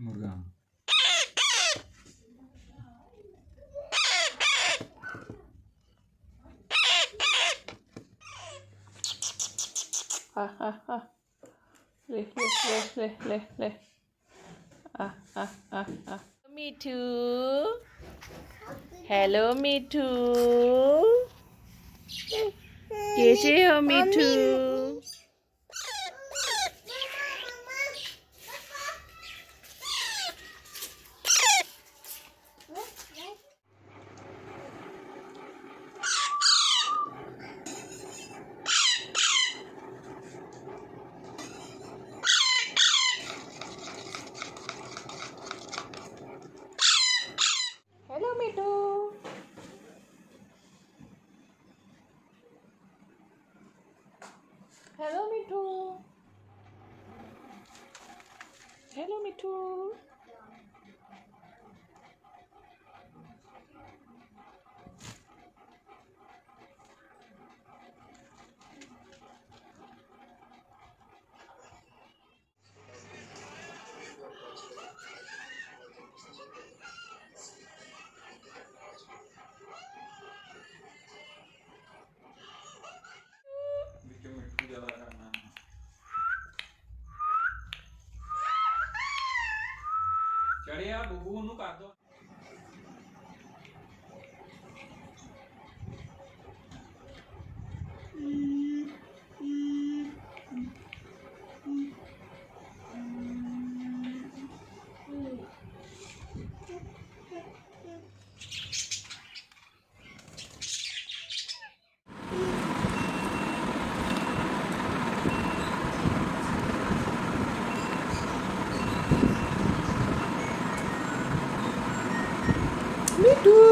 मुर्गा ले ले ले ले ले ले মিঠু हेलो मिठू कैसे हो मिठू हेलो मिठू हेलो मिठू हेलो मिठू चढ़िया बुबू नु कर दो मिठू